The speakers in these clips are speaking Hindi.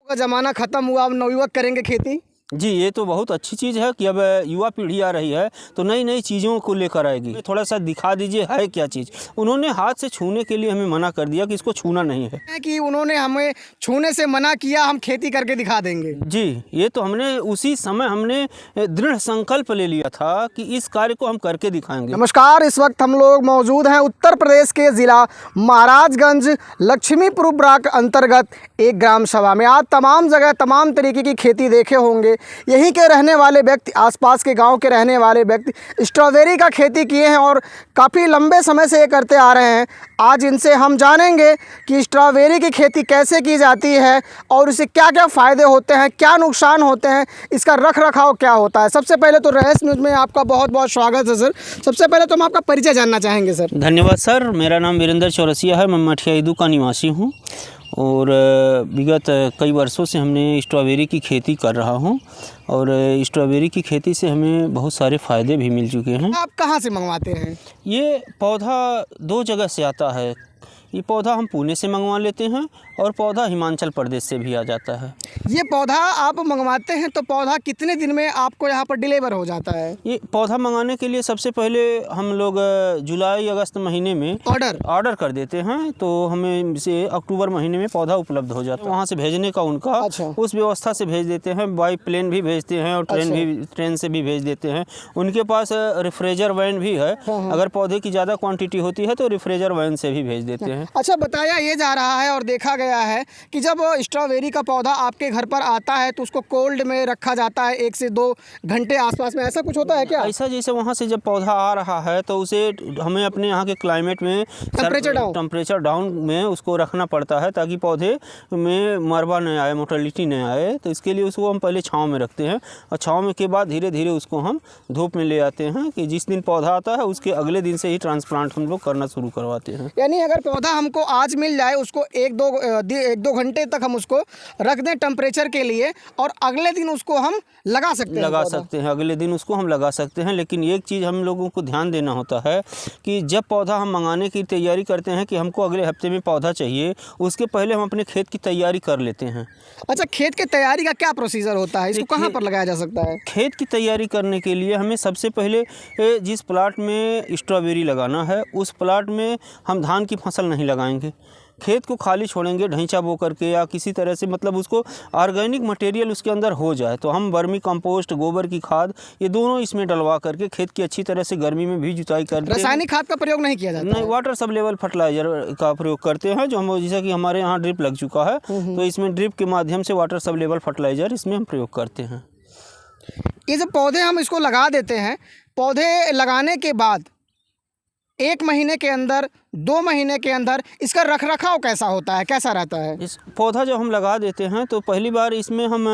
का ज़माना ख़त्म हुआ, अब नवयुवक करेंगे खेती। जी, ये तो बहुत अच्छी चीज़ है कि अब युवा पीढ़ी आ रही है तो नई नई चीज़ों को लेकर आएगी। थोड़ा सा दिखा दीजिए है क्या चीज़। उन्होंने हाथ से छूने के लिए हमें मना कर दिया कि इसको छूना नहीं है। कि उन्होंने हमें छूने से मना किया, हम खेती करके दिखा देंगे। जी, ये तो हमने उसी समय हमने दृढ़ संकल्प ले लिया था कि इस कार्य को हम करके दिखाएंगे। नमस्कार, इस वक्त हम लोग मौजूद हैं उत्तर प्रदेश के ज़िला महाराजगंज लक्ष्मीपुर ब्लॉक अंतर्गत एक ग्राम सभा में। आप तमाम जगह तमाम तरीके की खेती देखे होंगे। यहीं के रहने वाले व्यक्ति, आसपास के गांव के रहने वाले व्यक्ति स्ट्रॉबेरी का खेती किए हैं और काफ़ी लंबे समय से ये करते आ रहे हैं। आज इनसे हम जानेंगे कि स्ट्रॉबेरी की खेती कैसे की जाती है और इससे क्या क्या फ़ायदे होते हैं, क्या नुकसान होते हैं, इसका रख रखाव क्या होता है। सबसे पहले तो रईस न्यूज़ में आपका बहुत बहुत स्वागत है सर। सबसे पहले तो हम आपका परिचय जानना चाहेंगे सर। धन्यवाद सर, मेरा नाम वीरेंद्र चौरसिया है। मैं मठिया ईदू का निवासी हूँ और विगत कई वर्षों से हमने स्ट्रॉबेरी की खेती कर रहा हूँ और स्ट्रॉबेरी की खेती से हमें बहुत सारे फ़ायदे भी मिल चुके हैं। आप कहाँ से मंगवाते हैं? ये पौधा दो जगह से आता है। ये पौधा हम पुणे से मंगवा लेते हैं और पौधा हिमाचल प्रदेश से भी आ जाता है। ये पौधा आप मंगवाते हैं तो पौधा कितने दिन में आपको यहाँ पर डिलीवर हो जाता है? ये पौधा मंगाने के लिए सबसे पहले हम लोग जुलाई अगस्त महीने में ऑर्डर कर देते हैं तो हमें से अक्टूबर महीने में पौधा उपलब्ध हो जाता है। वहाँ से भेजने का उनका उस व्यवस्था से भेज देते हैं। बाई प्लेन भी भेजते हैं और ट्रेन से भी भेज देते हैं। उनके पास रेफ्रिजर वैन भी है। अगर पौधे की ज़्यादा क्वान्टिटी होती है तो रेफ्रिजर वैन से भी भेज देते हैं। अच्छा, बताया ये जा रहा है और देखा गया है कि जब स्ट्रॉबेरी का पौधा आपके घर पर आता है तो उसको कोल्ड में रखा जाता है 1 से 2 घंटे आसपास में, ऐसा कुछ होता है क्या? ऐसा जैसे वहाँ से जब पौधा आ रहा है तो उसे हमें अपने यहाँ के क्लाइमेट में टेम्परेचर डाउन में उसको रखना पड़ता है ताकि पौधे में मरबा नहीं आए, मोर्टेलिटी नहीं आए। तो इसके लिए उसको हम पहले छाँव में रखते हैं और छाँव में के बाद धीरे धीरे उसको हम धूप में ले आते हैं कि जिस दिन पौधा आता है उसके अगले दिन से ही ट्रांसप्लांट हम लोग करना शुरू करवाते हैं। यानी अगर पौधा हमको आज मिल जाए, उसको 1-2 घंटे तक हम उसको रख दें टेम्परेचर के लिए और अगले दिन उसको हम लगा सकते हैं। अगले दिन उसको हम लगा सकते हैं। लेकिन एक चीज़ हम लोगों को ध्यान देना होता है कि जब पौधा हम मंगाने की तैयारी करते हैं कि हमको अगले हफ्ते में पौधा चाहिए, उसके पहले हम अपने खेत की तैयारी कर लेते हैं। अच्छा, खेत की तैयारी का क्या प्रोसीजर होता है? इसको कहाँ पर लगाया जा सकता है? खेत की तैयारी करने के लिए हमें सबसे पहले जिस प्लाट में स्ट्रॉबेरी लगाना है उस प्लाट में हम धान की फसल नहीं लगाएंगे। खेत को खाली छोड़ेंगे ढैंचा बो करके या किसी तरह से, मतलब उसको ऑर्गेनिक मटेरियल उसके अंदर हो जाए तो हम वर्मी कंपोस्ट, गोबर की खाद, ये दोनों इसमें डलवा करके खेत की अच्छी तरह से गर्मी में भी जुताई करते हैं। रासायनिक खाद का प्रयोग नहीं किया जाता? नहीं, वाटर सब लेवल फर्टिलाइजर का प्रयोग करते हैं जो हम, जैसा कि हमारे यहाँ ड्रिप लग चुका है तो इसमें ड्रिप के माध्यम से वाटर सब लेवल फर्टिलाइजर इसमें हम प्रयोग करते हैं। ये जब पौधे हम इसको लगा देते हैं, पौधे लगाने के बाद 1 महीने के अंदर, 2 महीने के अंदर इसका रखरखाव कैसा होता है, कैसा रहता है? इस पौधा जब हम लगा देते हैं तो पहली बार इसमें हम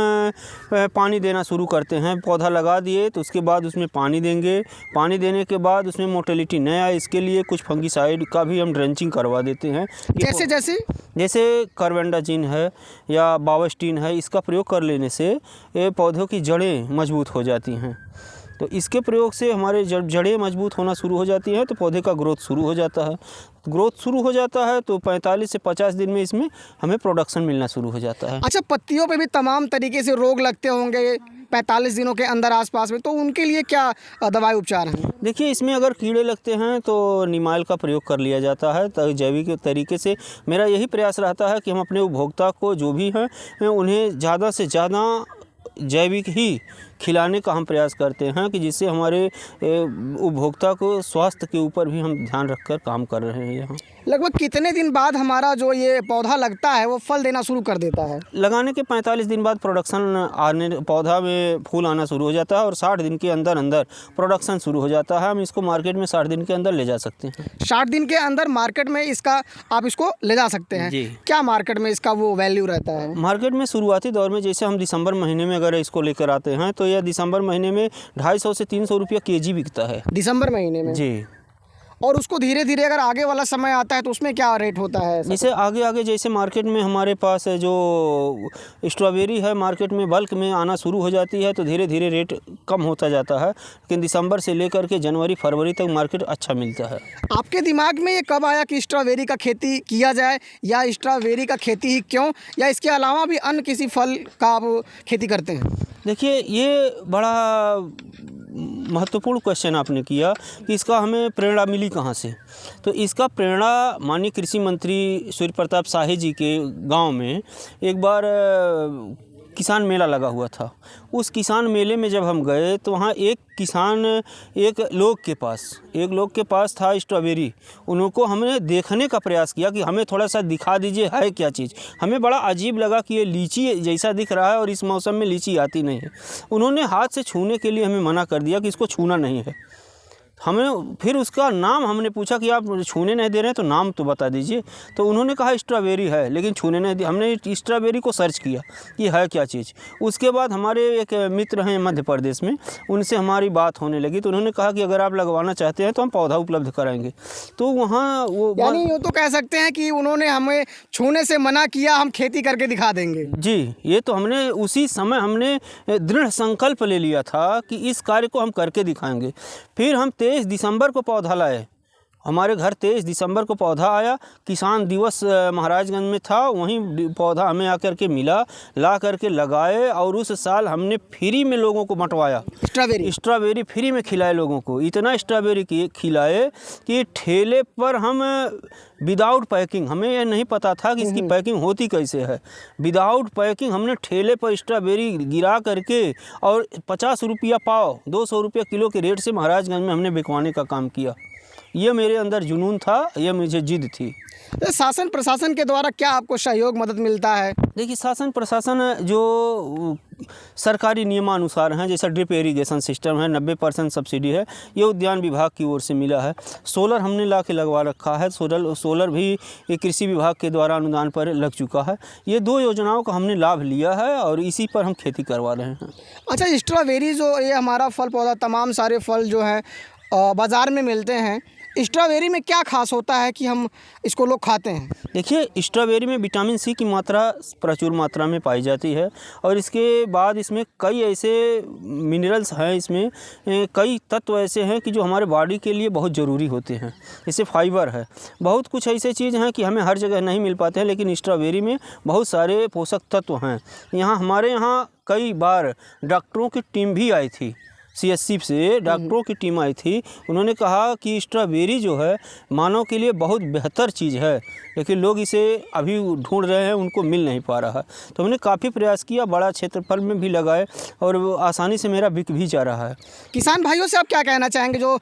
पानी देना शुरू करते हैं। पौधा लगा दिए तो उसके बाद उसमें पानी देंगे। पानी देने के बाद उसमें मोर्टेलिटी नहीं आए इसके लिए कुछ फंगीसाइड का भी हम ड्रेंचिंग करवा देते हैं। जैसे कार्बेंडाजिम है या बावस्टीन है, इसका प्रयोग कर लेने से ये पौधों की जड़ें मजबूत हो जाती हैं। तो इसके प्रयोग से हमारे जड़ें मजबूत होना शुरू हो जाती हैं तो पौधे का ग्रोथ शुरू हो जाता है। ग्रोथ शुरू हो जाता है तो 45 से 50 दिन में इसमें हमें प्रोडक्शन मिलना शुरू हो जाता है। अच्छा, पत्तियों पे भी तमाम तरीके से रोग लगते होंगे 45 दिनों के अंदर आसपास में, तो उनके लिए क्या दवाई उपचार हैं? देखिए, इसमें अगर कीड़े लगते हैं तो निमाइल का प्रयोग कर लिया जाता है। तो जैविक तरीके से मेरा यही प्रयास रहता है कि हम अपने उपभोक्ता को जो भी हैं उन्हें ज़्यादा से ज़्यादा जैविक ही खिलाने का हम प्रयास करते हैं कि जिससे हमारे उपभोक्ता को स्वास्थ्य के ऊपर भी हम ध्यान रखकर काम कर रहे हैं। यहाँ लगभग कितने दिन बाद हमारा जो ये पौधा लगता है वो फल देना शुरू कर देता है? लगाने के 45 दिन बाद प्रोडक्शन आने, पौधा में फूल आना शुरू हो जाता है और 60 दिन के अंदर अंदर प्रोडक्शन शुरू हो जाता है। हम इसको मार्केट में 60 दिन के अंदर ले जा सकते हैं। 60 दिन के अंदर मार्केट में आप इसको ले जा सकते हैं जी। क्या मार्केट में इसका वो वैल्यू रहता है? मार्केट में शुरुआती दौर में जैसे हम दिसंबर महीने में अगर इसको लेकर आते हैं तो यह दिसंबर महीने में 250 से 300 रुपया kg बिकता है। दिसंबर महीने में? जी। और उसको धीरे धीरे अगर आगे वाला समय आता है तो उसमें क्या रेट होता है? जैसे आगे आगे जैसे मार्केट में हमारे पास है जो स्ट्रॉबेरी है मार्केट में बल्क में आना शुरू हो जाती है तो धीरे धीरे रेट कम होता जाता है, लेकिन दिसंबर से लेकर के जनवरी फरवरी तक मार्केट अच्छा मिलता है। आपके दिमाग में ये कब आया कि स्ट्रॉबेरी का खेती किया जाए, या स्ट्रॉबेरी का खेती ही क्यों, या इसके अलावा भी अन्य किसी फल का आप खेती करते हैं? देखिए ये बड़ा महत्वपूर्ण क्वेश्चन आपने किया कि इसका हमें प्रेरणा मिली कहाँ से। तो इसका प्रेरणा माननीय कृषि मंत्री सूर्य प्रताप शाही जी के गांव में एक बार किसान मेला लगा हुआ था। उस किसान मेले में जब हम गए तो वहाँ एक लोग के पास था स्ट्रॉबेरी। उनको हमने देखने का प्रयास किया कि हमें थोड़ा सा दिखा दीजिए है क्या चीज़। हमें बड़ा अजीब लगा कि ये लीची जैसा दिख रहा है और इस मौसम में लीची आती नहीं है। उन्होंने हाथ से छूने के लिए हमें मना कर दिया कि इसको छूना नहीं है। हमें फिर उसका नाम हमने पूछा कि आप छूने नहीं दे रहे हैं तो नाम तो बता दीजिए। तो उन्होंने कहा स्ट्रॉबेरी है, लेकिन छूने नहीं दिया। हमने स्ट्रॉबेरी को सर्च किया कि है क्या चीज़। उसके बाद हमारे एक मित्र हैं मध्य प्रदेश में, उनसे हमारी बात होने लगी तो उन्होंने कहा कि अगर आप लगवाना चाहते हैं तो हम पौधा उपलब्ध कराएंगे। तो वहाँ वो यानी यूँ तो कह सकते हैं कि उन्होंने हमें छूने से मना किया, हम खेती करके दिखा देंगे। जी, ये तो हमने उसी समय हमने दृढ़ संकल्प ले लिया था कि इस कार्य को हम करके दिखाएंगे। फिर हम 23 दिसंबर को पौधा लाए। हमारे घर 23 दिसंबर को पौधा आया। किसान दिवस महाराजगंज में था, वहीं पौधा हमें आकर के मिला, ला करके लगाए और उस साल हमने फ्री में लोगों को बंटवाया। स्ट्रॉबेरी फ्री में खिलाए लोगों को। इतना स्ट्रॉबेरी खिलाए कि ठेले पर हम विदाउट पैकिंग, हमें यह नहीं पता था कि इसकी पैकिंग होती कैसे है। विदाउट पैकिंग हमने ठेले पर स्ट्रॉबेरी गिरा करके और 50 रुपया पाव 200 रुपया किलो के रेट से महाराजगंज में हमने बिकवाने का काम किया। ये मेरे अंदर जुनून था, ये मुझे जिद थी। तो शासन प्रशासन के द्वारा क्या आपको सहयोग मदद मिलता है? देखिए शासन प्रशासन जो सरकारी नियमानुसार हैं, जैसा ड्रिप इरिगेशन सिस्टम है 90% सब्सिडी है, ये उद्यान विभाग की ओर से मिला है। सोलर हमने ला के लगवा रखा है। सोलर भी कृषि विभाग के द्वारा अनुदान पर लग चुका है। ये 2 योजनाओं का हमने लाभ लिया है और इसी पर हम खेती करवा रहे हैं। अच्छा, स्ट्रॉबेरी जो ये हमारा फल पौधा, तमाम सारे फल जो हैं बाज़ार में मिलते हैं, स्ट्रॉबेरी में क्या खास होता है कि हम इसको लोग खाते हैं? देखिए स्ट्रॉबेरी में विटामिन सी की मात्रा प्रचुर मात्रा में पाई जाती है और इसके बाद इसमें कई ऐसे मिनरल्स हैं, इसमें कई तत्व ऐसे हैं कि जो हमारे बॉडी के लिए बहुत ज़रूरी होते हैं। जैसे फाइबर है, बहुत कुछ ऐसे चीज़ हैं कि हमें हर जगह नहीं मिल पाते हैं, लेकिन स्ट्रॉबेरी में बहुत सारे पोषक तत्व हैं। हमारे यहाँ कई बार डॉक्टरों की टीम भी आई थी, CSC से डॉक्टरों की टीम आई थी। उन्होंने कहा कि स्ट्रॉबेरी जो है मानव के लिए बहुत बेहतर चीज़ है, लेकिन लोग इसे अभी ढूंढ रहे हैं, उनको मिल नहीं पा रहा। तो हमने काफ़ी प्रयास किया, बड़ा क्षेत्रफल में भी लगाए और वो आसानी से मेरा बिक भी जा रहा है। किसान भाइयों से आप क्या कहना चाहेंगे जो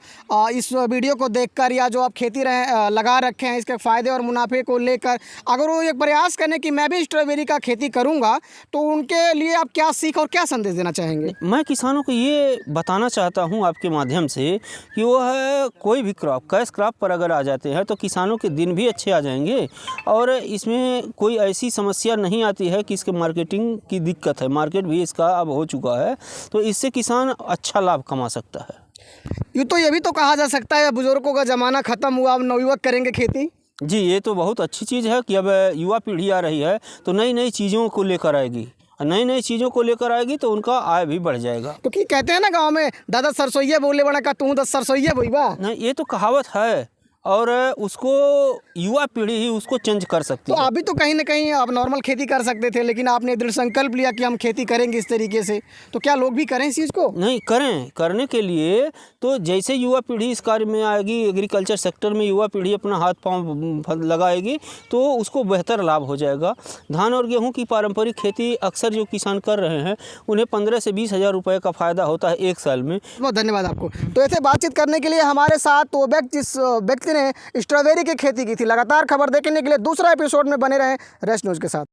इस वीडियो को देखकर या जो आप खेती लगा रखे हैं, इसके फ़ायदे और मुनाफे को लेकर अगर वो एक प्रयास करें कि मैं भी स्ट्रॉबेरी का खेती करूँगा, तो उनके लिए आप क्या सीख और क्या संदेश देना चाहेंगे? मैं किसानों को ये बताना चाहता हूँ आपके माध्यम से कि वो है कोई भी क्रॉप, कैश क्रॉप पर अगर आ जाते हैं तो किसानों के दिन भी अच्छे आ जाएंगे और इसमें कोई ऐसी समस्या नहीं आती है कि इसके मार्केटिंग की दिक्कत है। मार्केट भी इसका अब हो चुका है, तो इससे किसान अच्छा लाभ कमा सकता है। यूँ तो ये भी तो कहा जा सकता है बुजुर्गों का ज़माना ख़त्म हुआ, अब नवयुवक करेंगे खेती। जी, ये तो बहुत अच्छी चीज़ है कि अब युवा पीढ़ी आ रही है तो नई नई चीज़ों को लेकर आएगी, नई नई चीज़ों को लेकर आएगी तो उनका आय भी बढ़ जाएगा। क्योंकि कहते हैं ना गांव में, दादा सरसोईये बोले बड़ा का तू 10 सरसोईये बोई बा। नहीं, ये तो कहावत है और उसको युवा पीढ़ी ही उसको चेंज कर सकती तो है। अभी तो कहीं ना कहीं आप नॉर्मल खेती कर सकते थे, लेकिन आपने दृढ़ संकल्प लिया कि हम खेती करेंगे इस तरीके से, तो क्या लोग भी करें इस चीज़ को? नहीं करें, करने के लिए तो जैसे युवा पीढ़ी इस कार्य में आएगी, एग्रीकल्चर सेक्टर में युवा पीढ़ी अपना हाथ पांव लगाएगी तो उसको बेहतर लाभ हो जाएगा। धान और गेहूं की पारंपरिक खेती अक्सर जो किसान कर रहे हैं उन्हें 15 से 20 हज़ार रुपये का फ़ायदा होता है एक साल में। बहुत धन्यवाद आपको। तो ऐसे बातचीत करने के लिए हमारे साथ तो जिस व्यक्ति ने स्ट्रॉबेरी की खेती की थी। लगातार खबर देखने के लिए दूसरा एपिसोड में बने रहें रेस्ट न्यूज़ के साथ।